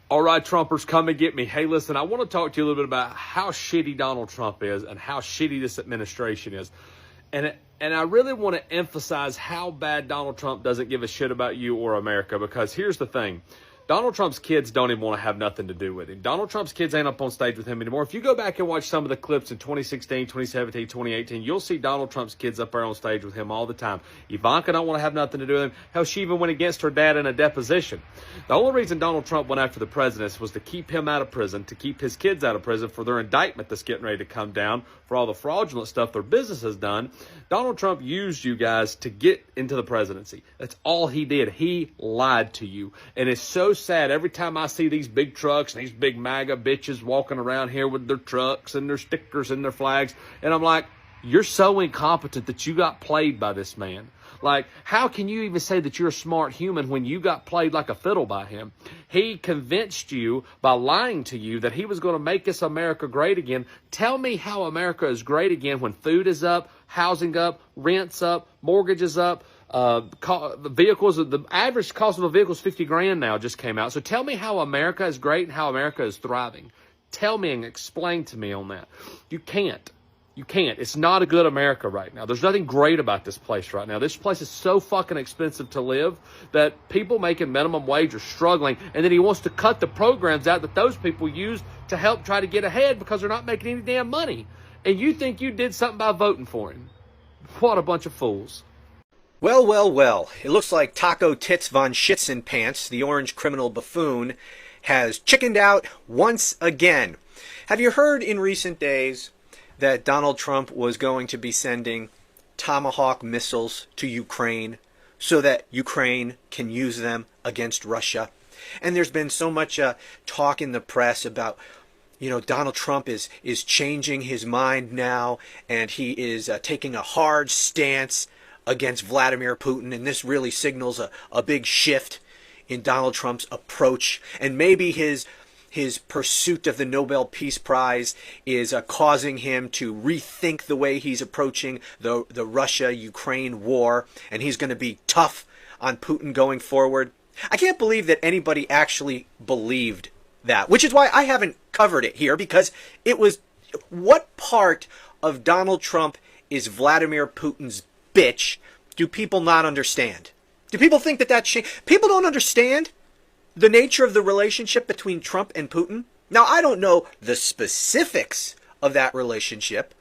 All right, Trumpers, come and get me. Hey, listen, I want to talk to you a little bit about how shitty Donald Trump is and how shitty this administration is. And I really want to emphasize how bad Donald Trump doesn't give a shit about you or America, because here's the thing. Donald Trump's kids don't even want to have nothing to do with him. Donald Trump's kids ain't up on stage with him anymore. If you go back and watch some of the clips in 2016, 2017, 2018, you'll see Donald Trump's kids up there on stage with him all the time. Ivanka don't want to have nothing to do with him. Hell, she even went against her dad in a deposition. The only reason Donald Trump went after the president was to keep him out of prison, to keep his kids out of prison for their indictment that's getting ready to come down, for all the fraudulent stuff their business has done. Donald Trump used you guys to get into the presidency. That's all he did. He lied to you. And it's so sad every time I see these big trucks and these big MAGA bitches walking around here with their trucks and their stickers and their flags. And I'm like, you're so incompetent that you got played by this man. Like, how can you even say that you're a smart human when you got played like a fiddle by him? He convinced you by lying to you that he was going to make this America great again. Tell me how America is great again when food is up, housing up, rent's up, mortgages up. The vehicles, the average cost of a vehicle is $50,000 now, just came out. So tell me how America is great and how America is thriving. Tell me and explain to me on that. You can't. You can't. It's not a good America right now. There's nothing great about this place right now. This place is so fucking expensive to live that people making minimum wage are struggling. And then he wants to cut the programs out that those people use to help try to get ahead because they're not making any damn money. And you think you did something by voting for him. What a bunch of fools. Well, well, well. It looks like Taco Tits von Schützen Pants, the orange criminal buffoon, has chickened out once again. Have you heard in recent days that Donald Trump was going to be sending Tomahawk missiles to Ukraine so that Ukraine can use them against Russia? And there's been so much talk in the press about, Donald Trump is changing his mind now, and he is taking a hard stance against Vladimir Putin, and this really signals a big shift in Donald Trump's approach, and maybe his pursuit of the Nobel Peace Prize is causing him to rethink the way he's approaching the Russia-Ukraine war, and he's going to be tough on Putin going forward. I can't believe that anybody actually believed that, which is why I haven't covered it here, because it was, what part of Donald Trump is Vladimir Putin's bitch do people not understand? Do people think that people don't understand the nature of the relationship between Trump and Putin? Now, I don't know the specifics of that relationship,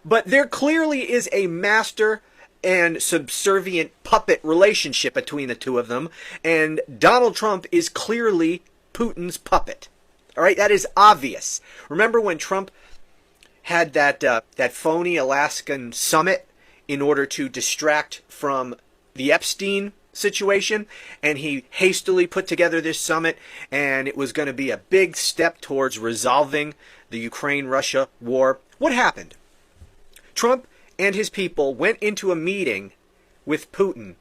but there clearly is a master and subservient puppet relationship between the two of them, and Donald Trump is clearly Putin's puppet. All right, that is obvious. Remember when Trump had that phony Alaskan summit in order to distract from the Epstein situation, and he hastily put together this summit, and it was going to be a big step towards resolving the Ukraine-Russia war? What happened? Trump and his people went into a meeting with Putin,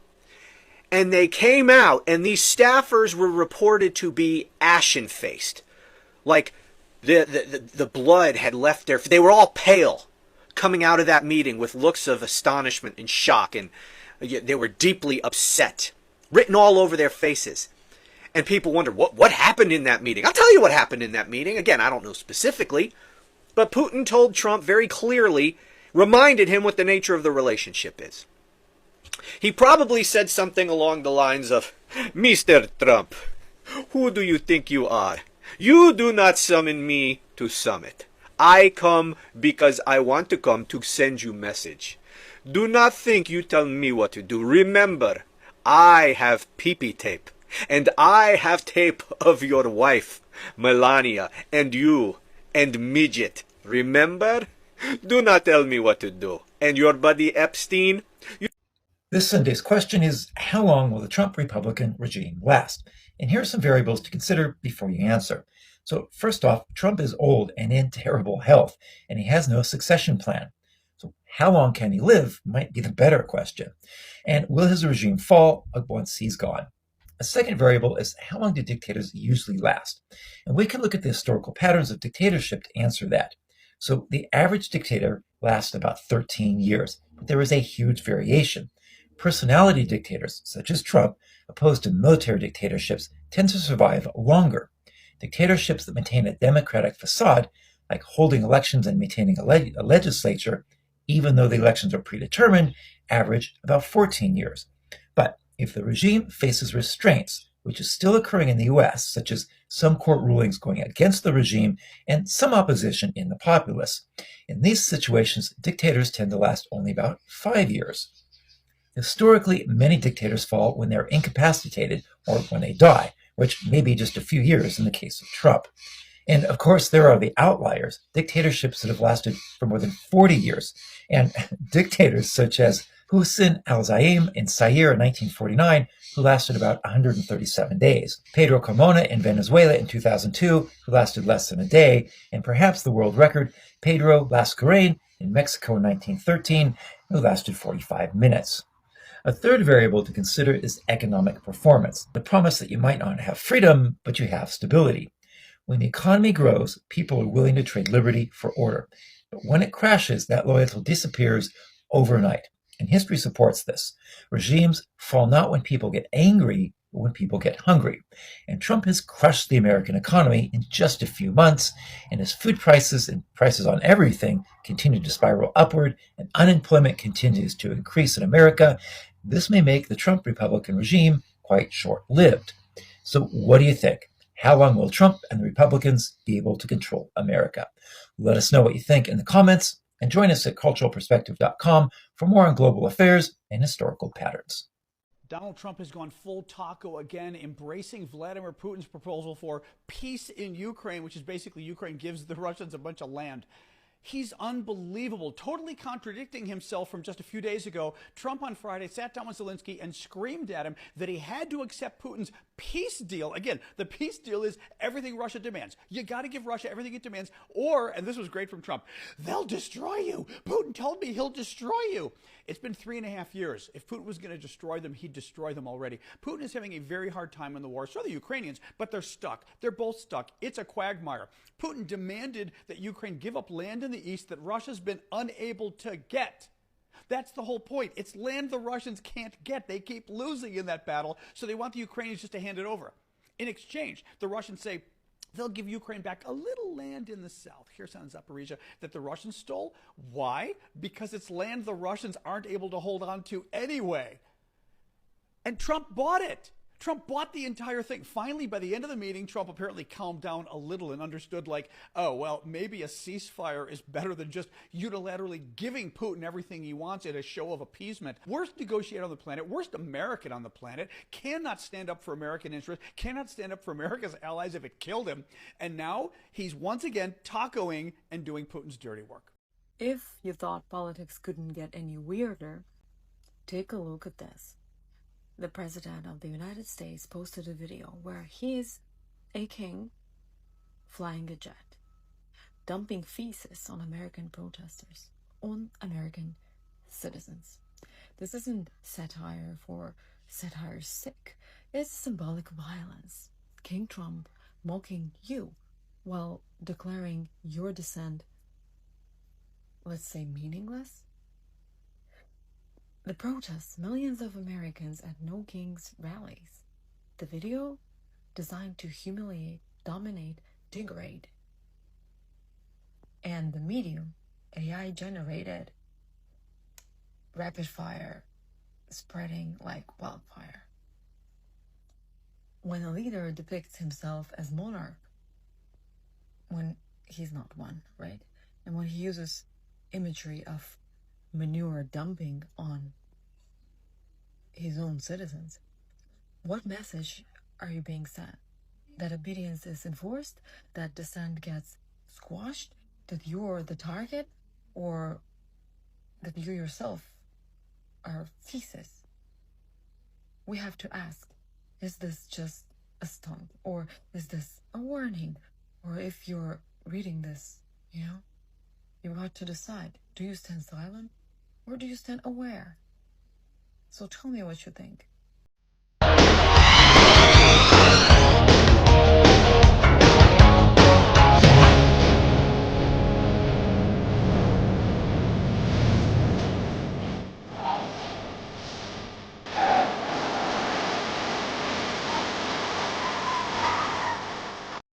and they came out, and these staffers were reported to be ashen-faced, like the blood had left their... They were all pale coming out of that meeting with looks of astonishment and shock, and they were deeply upset, written all over their faces. And people wonder, what happened in that meeting? I'll tell you what happened in that meeting. Again, I don't know specifically, but Putin told Trump very clearly, reminded him what the nature of the relationship is. He probably said something along the lines of, Mr. Trump, who do you think you are? You do not summon me to summit. I come because I want to come to send you message. Do not think you tell me what to do. Remember, I have pee-pee tape. And I have tape of your wife, Melania, and you, and Midget. Remember? Do not tell me what to do. And your buddy Epstein? This Sunday's question is, how long will the Trump Republican regime last? And here are some variables to consider before you answer. So first off, Trump is old and in terrible health, and he has no succession plan. So how long can he live might be the better question. And will his regime fall once he's gone? A second variable is how long do dictators usually last? And we can look at the historical patterns of dictatorship to answer that. So the average dictator lasts about 13 years, but there is a huge variation. Personality dictators, such as Trump, opposed to military dictatorships, tend to survive longer. Dictatorships that maintain a democratic facade, like holding elections and maintaining a legislature, even though the elections are predetermined, average about 14 years. But if the regime faces restraints, which is still occurring in the US, such as some court rulings going against the regime and some opposition in the populace, in these situations, dictators tend to last only about 5 years. Historically, many dictators fall when they're incapacitated or when they die, which may be just a few years in the case of Trump. And of course, there are the outliers, dictatorships that have lasted for more than 40 years, and dictators such as Hussein al-Zaim in Zaire in 1949, who lasted about 137 days, Pedro Carmona in Venezuela in 2002, who lasted less than a day, and perhaps the world record, Pedro Lascurain in Mexico in 1913, who lasted 45 minutes. A third variable to consider is economic performance, the promise that you might not have freedom, but you have stability. When the economy grows, people are willing to trade liberty for order. But when it crashes, that loyalty disappears overnight. And history supports this. Regimes fall not when people get angry, but when people get hungry. And Trump has crushed the American economy in just a few months, and as food prices and prices on everything continue to spiral upward, and unemployment continues to increase in America, this may make the Trump Republican regime quite short-lived. So what do you think? How long will Trump and the Republicans be able to control America? Let us know what you think in the comments, and join us at culturalperspective.com for more on global affairs and historical patterns. Donald Trump has gone full taco again, embracing Vladimir Putin's proposal for peace in Ukraine, which is basically Ukraine gives the Russians a bunch of land. He's unbelievable, totally contradicting himself from just a few days ago. Trump on Friday sat down with Zelensky and screamed at him that he had to accept Putin's peace deal. Again, the peace deal is everything Russia demands. You got to give Russia everything it demands, or, and this was great from Trump, they'll destroy you. Putin told me he'll destroy you. It's been 3.5 years. If Putin was going to destroy them, he'd destroy them already. Putin is having a very hard time in the war. So are the Ukrainians, but they're stuck. They're both stuck. It's a quagmire. Putin demanded that Ukraine give up land in the east that Russia's been unable to get. That's the whole point. It's land the Russians can't get. They keep losing in that battle, so they want the Ukrainians just to hand it over. In exchange, the Russians say, they'll give Ukraine back a little land in the south, Kherson and Zaporizhia, that the Russians stole. Why? Because it's land the Russians aren't able to hold on to anyway. And Trump bought it. Trump bought the entire thing. Finally, by the end of the meeting, Trump apparently calmed down a little and understood, like, oh, well, maybe a ceasefire is better than just unilaterally giving Putin everything he wants in a show of appeasement. Worst negotiator on the planet, worst American on the planet, cannot stand up for American interests, cannot stand up for America's allies if it killed him. And now he's once again tacoing and doing Putin's dirty work. If you thought politics couldn't get any weirder, take a look at this. The President of the United States posted a video where he is a king flying a jet, dumping feces on American protesters, on American citizens. This isn't satire for satire's sake. It's symbolic violence. King Trump mocking you while declaring your dissent, let's say, meaningless. The protests, millions of Americans at No Kings rallies. The video designed to humiliate, dominate, degrade. And the medium, AI generated, rapid fire, spreading like wildfire. When a leader depicts himself as monarch, when he's not one, right? And when he uses imagery of manure dumping on his own citizens, what message are you being sent? That obedience is enforced? That dissent gets squashed? That you're the target? Or that you yourself are feces? We have to ask, is this just a stunt? Or is this a warning? Or if you're reading this, you have to decide, do you stand silent? Or do you stand aware? So tell me what you think.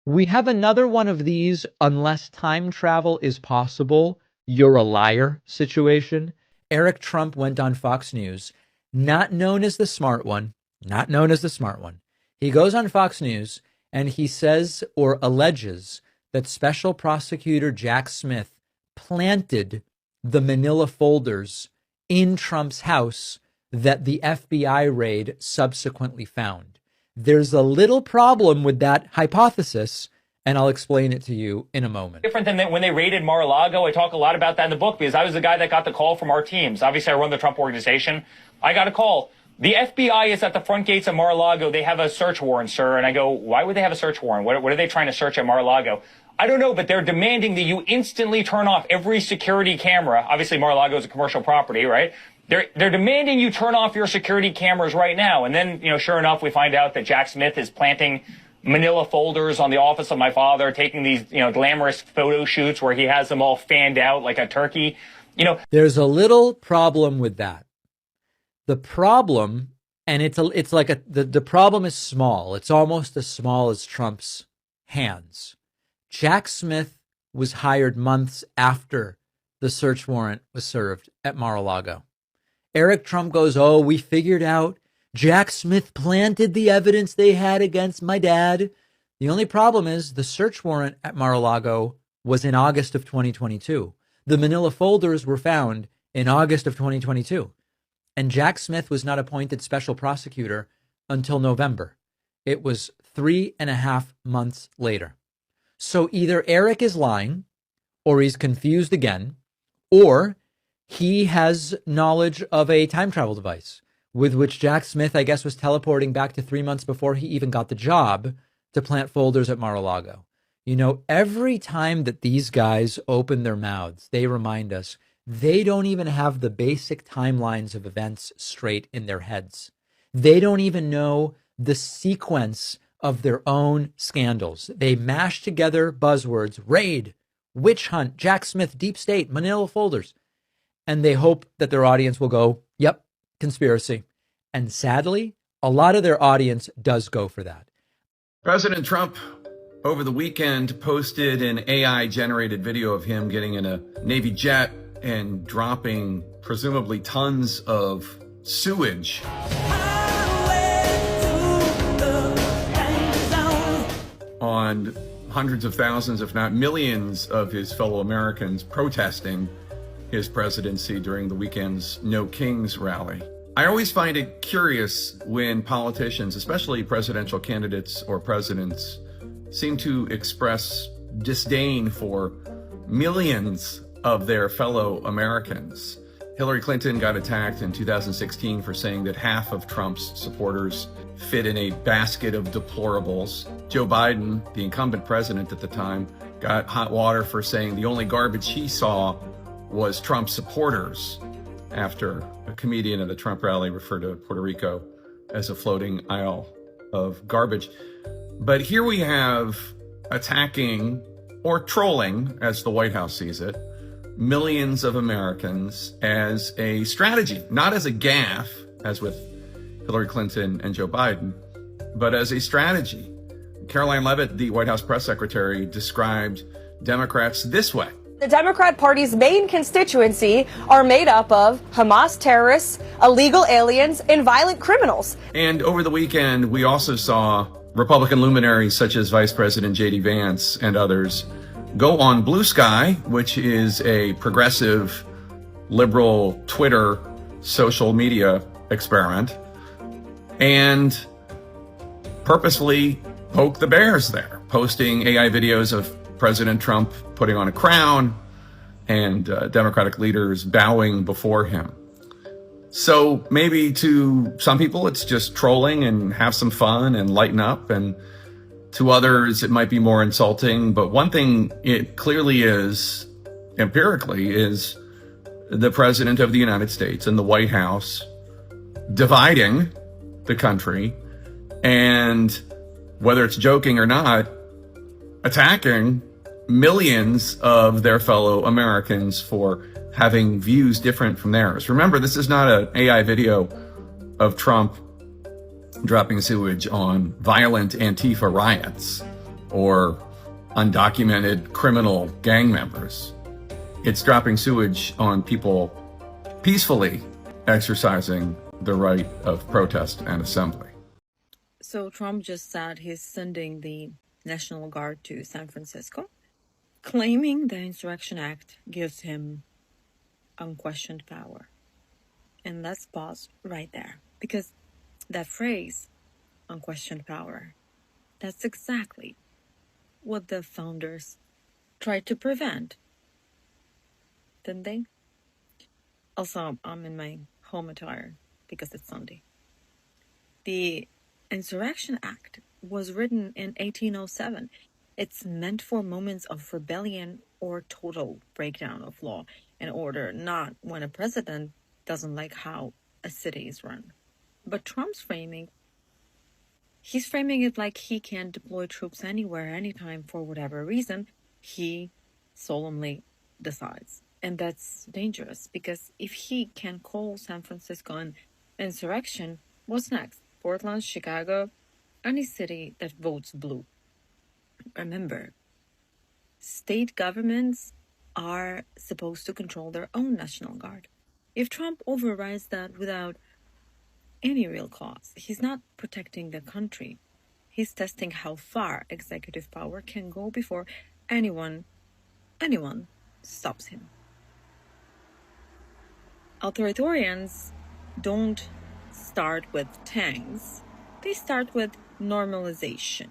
We have another one of these unless time travel is possible, you're a liar situation. Eric Trump went on Fox News, not known as the smart one, not known as the smart one. He goes on Fox News and he says or alleges that Special Prosecutor Jack Smith planted the manila folders in Trump's house that the FBI raid subsequently found. There's a little problem with that hypothesis, and I'll explain it to you in a moment. Different than when they raided Mar-a-Lago. I talk a lot about that in the book because I was the guy that got the call from our teams. Obviously, I run the Trump organization. I got a call. The FBI is at the front gates of Mar-a-Lago. They have a search warrant, sir. And I go, why would they have a search warrant? What are they trying to search at Mar-a-Lago? I don't know, but they're demanding that you instantly turn off every security camera. Obviously, Mar-a-Lago is a commercial property, right? They're demanding you turn off your security cameras right now. And then, sure enough, we find out that Jack Smith is planting manila folders on the office of my father, taking these, glamorous photo shoots where he has them all fanned out like a turkey. There's a little problem with that. The problem, and it's like the problem is small. It's almost as small as Trump's hands. Jack Smith was hired months after the search warrant was served at Mar-a-Lago. Eric Trump goes, oh, we figured out Jack Smith planted the evidence they had against my dad. The only problem is the search warrant at Mar-a-Lago was in August of 2022. The manila folders were found in August of 2022. And Jack Smith was not appointed special prosecutor until November. It was 3.5 months later. So either Eric is lying, or he's confused again, or he has knowledge of a time travel device with which Jack Smith, I guess, was teleporting back to 3 months before he even got the job to plant folders at Mar-a-Lago. Every time that these guys open their mouths, they remind us they don't even have the basic timelines of events straight in their heads. They don't even know the sequence of their own scandals. They mash together buzzwords: raid, witch hunt, Jack Smith, deep state, manila folders. And they hope that their audience will go, yep, conspiracy. And sadly, a lot of their audience does go for that. President Trump over the weekend posted an AI-generated video of him getting in a Navy jet and dropping presumably tons of sewage on hundreds of thousands, if not millions, of his fellow Americans protesting his presidency during the weekend's No Kings rally. I always find it curious when politicians, especially presidential candidates or presidents, seem to express disdain for millions of their fellow Americans. Hillary Clinton got attacked in 2016 for saying that half of Trump's supporters fit in a basket of deplorables. Joe Biden, the incumbent president at the time, got hot water for saying the only garbage he saw was Trump supporters, after a comedian at a Trump rally referred to Puerto Rico as a floating isle of garbage. But here we have attacking, or trolling, as the White House sees it, millions of Americans as a strategy, not as a gaffe, as with Hillary Clinton and Joe Biden, but as a strategy. Caroline Leavitt, the White House press secretary, described Democrats this way. The Democrat Party's main constituency are made up of Hamas terrorists, illegal aliens, and violent criminals. And over the weekend, we also saw Republican luminaries such as Vice President J.D. Vance and others go on Blue Sky, which is a progressive, liberal Twitter social media experiment, and purposefully poke the bears there, posting AI videos of President Trump putting on a crown and Democratic leaders bowing before him. So maybe to some people it's just trolling and have some fun and lighten up, and to others it might be more insulting. But one thing it clearly is, empirically, is the President of the United States and the White House dividing the country, and whether it's joking or not, attacking millions of their fellow Americans for having views different from theirs. Remember, this is not an AI video of Trump dropping sewage on violent Antifa riots. or undocumented criminal gang members. It's dropping sewage on people peacefully exercising the right of protest and assembly. So Trump just said he's sending the National Guard to San Francisco, claiming the Insurrection Act gives him unquestioned power. And let's pause right there, because that phrase, unquestioned power, that's exactly what the founders tried to prevent, didn't they? Also, I'm in my home attire because it's Sunday. The Insurrection Act was written in 1807. It's meant for moments of rebellion or total breakdown of law and order, not when a president doesn't like how a city is run. But Trump's he's framing it like he can deploy troops anywhere, anytime, for whatever reason he solemnly decides. And that's dangerous, because if he can call San Francisco an insurrection, what's next? Portland, Chicago, any city that votes blue. Remember, state governments are supposed to control their own National Guard. If Trump overrides that without any real cause, he's not protecting the country. He's testing how far executive power can go before anyone stops him. Authoritarians don't start with tanks. They start with normalization.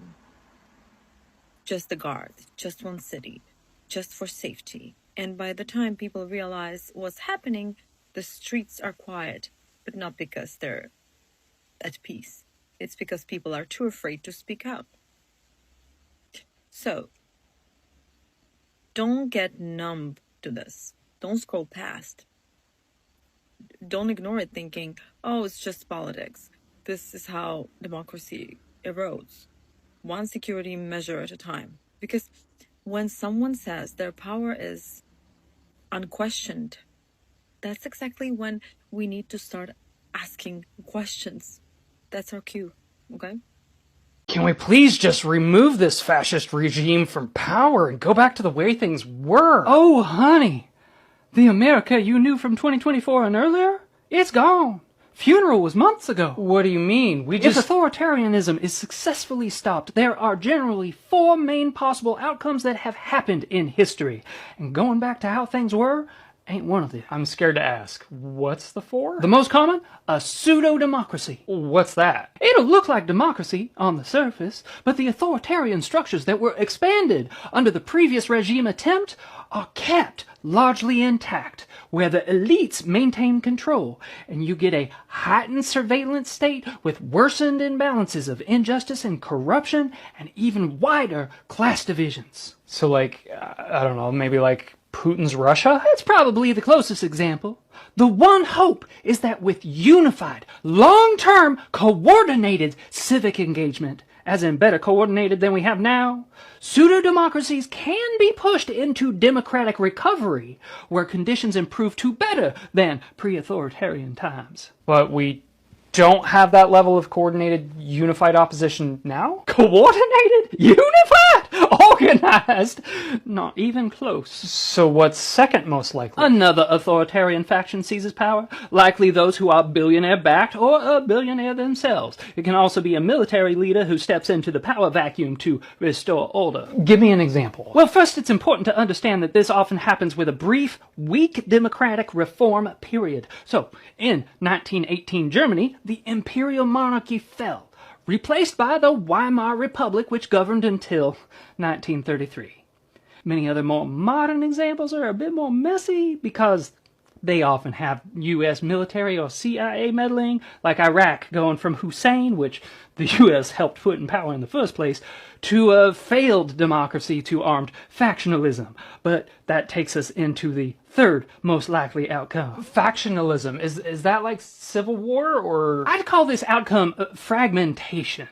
Just the guard, just one city, just for safety. And by the time people realize what's happening, the streets are quiet, but not because they're at peace. It's because people are too afraid to speak up. So, don't get numb to this. Don't scroll past. Don't ignore it thinking, oh, it's just politics. This is how democracy erodes. One security measure at a time. Because when someone says their power is unquestioned, that's exactly when we need to start asking questions. That's our cue, okay? Can we please just remove this fascist regime from power and go back to the way things were? Oh, honey, the America you knew from 2024 and earlier, it's gone. Funeral was months ago. What do you mean? If authoritarianism is successfully stopped, there are generally 4 main possible outcomes that have happened in history. And going back to how things were ain't one of them. I'm scared to ask. What's the 4? The most common? A pseudo-democracy. What's that? It'll look like democracy on the surface, but the authoritarian structures that were expanded under the previous regime attempt are kept largely intact, where the elites maintain control, and you get a heightened surveillance state with worsened imbalances of injustice and corruption, and even wider class divisions. So like, I don't know, maybe like Putin's Russia? It's probably the closest example. The one hope is that with unified, long-term, coordinated civic engagement, as in better coordinated than we have now, pseudo-democracies can be pushed into democratic recovery, where conditions improve to better than pre-authoritarian times. But we don't have that level of coordinated, unified opposition now? Coordinated? Unified? Organized? Not even close. So what's second most likely? Another authoritarian faction seizes power, likely those who are billionaire-backed or a billionaire themselves. It can also be a military leader who steps into the power vacuum to restore order. Give me an example. Well, first it's important to understand that this often happens with a brief, weak democratic reform period. So, in 1918 Germany, the imperial monarchy fell, replaced by the Weimar Republic, which governed until 1933. Many other more modern examples are a bit more messy because they often have U.S. military or CIA meddling, like Iraq going from Hussein, which the U.S. helped put in power in the first place, to a failed democracy to armed factionalism. But that takes us into the third most likely outcome. Factionalism, is that like civil war, or? I'd call this outcome fragmentation.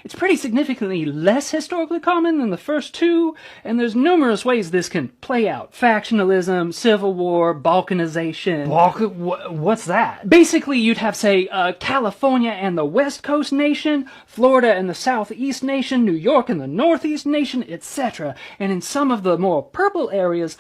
It's pretty significantly less historically common than the first two, and there's numerous ways this can play out. Factionalism, civil war, balkanization. What's that? Basically, you'd have, say, California and the West Coast nation, Florida and the Southeast nation, New York and the Northeast nation, etc. And in some of the more purple areas,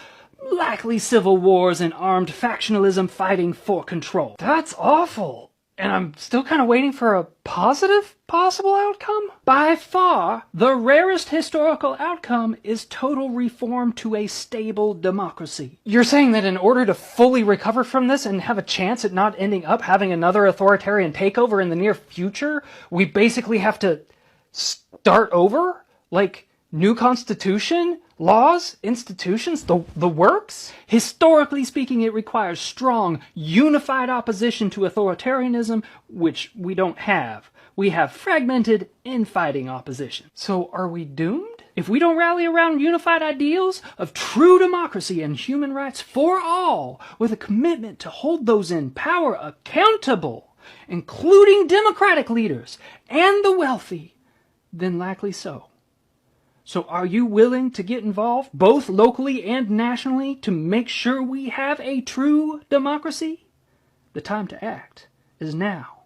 likely civil wars and armed factionalism fighting for control. That's awful. And I'm still kind of waiting for a positive possible outcome. By far, the rarest historical outcome is total reform to a stable democracy. You're saying that in order to fully recover from this and have a chance at not ending up having another authoritarian takeover in the near future, we basically have to start over? Like, new constitution? Laws, institutions, the works? Historically speaking, it requires strong, unified opposition to authoritarianism, which we don't have. We have fragmented, infighting opposition. So are we doomed? If we don't rally around unified ideals of true democracy and human rights for all, with a commitment to hold those in power accountable, including democratic leaders and the wealthy, then likely so. So are you willing to get involved, both locally and nationally, to make sure we have a true democracy? The time to act is now.